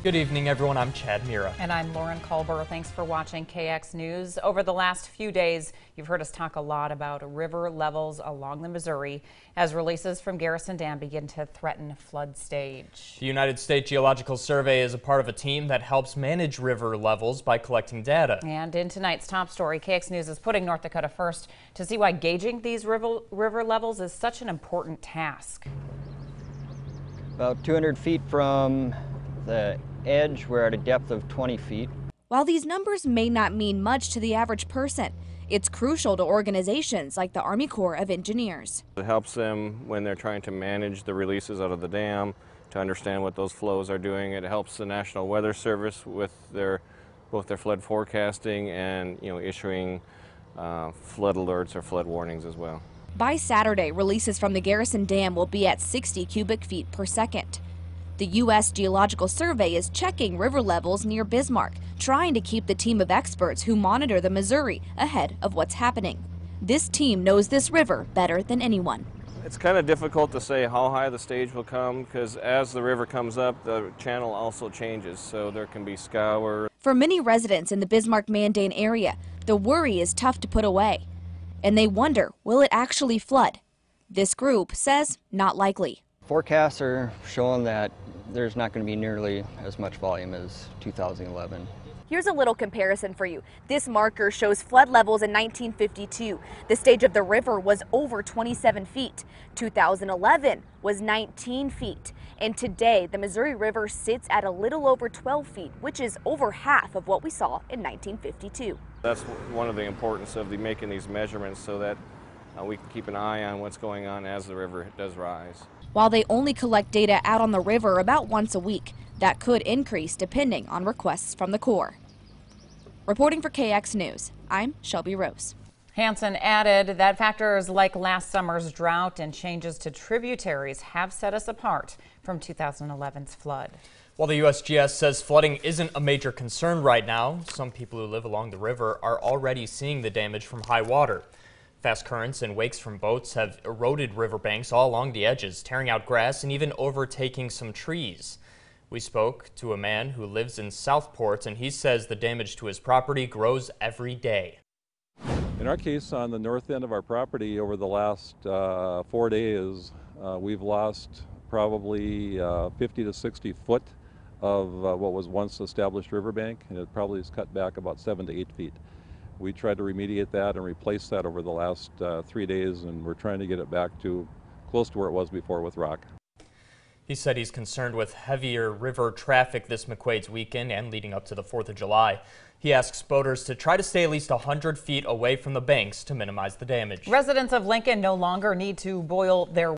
Good evening, everyone. I'm Chad Mira. And I'm Lauren Culber. Thanks for watching KX News. Over the last few days, you've heard us talk a lot about river levels along the Missouri as releases from Garrison Dam begin to threaten flood stage. The United States Geological Survey is a part of a team that helps manage river levels by collecting data. And in tonight's top story, KX News is putting North Dakota first to see why gauging these river levels is such an important task. About 200 feet from the edge, we're at a depth of 20 feet. While these numbers may not mean much to the average person, it's crucial to organizations like the Army Corps of Engineers. It helps them when they're trying to manage the releases out of the dam, to understand what those flows are doing. It helps the National Weather Service with both their flood forecasting and issuing flood alerts or flood warnings as well. By Saturday, releases from the Garrison Dam will be at 60 cubic feet per second. The U.S. Geological Survey is checking river levels near Bismarck, trying to keep the team of experts who monitor the Missouri ahead of what's happening. This team knows this river better than anyone. It's kind of difficult to say how high the stage will come because as the river comes up, the channel also changes, so there can be scour. For many residents in the Bismarck-Mandan area, the worry is tough to put away, and they wonder, will it actually flood? This group says not likely. Forecasts are showing that there's not going to be nearly as much volume as 2011. Here's a little comparison for you. This marker shows flood levels in 1952. The stage of the river was over 27 feet. 2011 was 19 feet. And today, the Missouri River sits at a little over 12 feet, which is over half of what we saw in 1952. That's one of the importance of making these measurements so that we can keep an eye on what's going on as the river does rise. While they only collect data out on the river about once a week, that could increase depending on requests from the Corps. Reporting for KX News, I'm Shelby Rose. Hansen added that factors like last summer's drought and changes to tributaries have set us apart from 2011's flood. While the USGS says flooding isn't a major concern right now, some people who live along the river are already seeing the damage from high water. Fast currents and wakes from boats have eroded riverbanks all along the edges, tearing out grass and even overtaking some trees. We spoke to a man who lives in Southport, and he says the damage to his property grows every day. In our case, on the north end of our property, over the last 4 days, we've lost probably 50 to 60 foot of what was once established riverbank, and it probably is cut back about 7 to 8 feet. We tried to remediate that and replace that over the last 3 days, and we're trying to get it back to close to where it was before with rock. He said he's concerned with heavier river traffic this McQuaid's weekend and leading up to the 4th of July. He asks boaters to try to stay at least 100 feet away from the banks to minimize the damage. Residents of Lincoln no longer need to boil their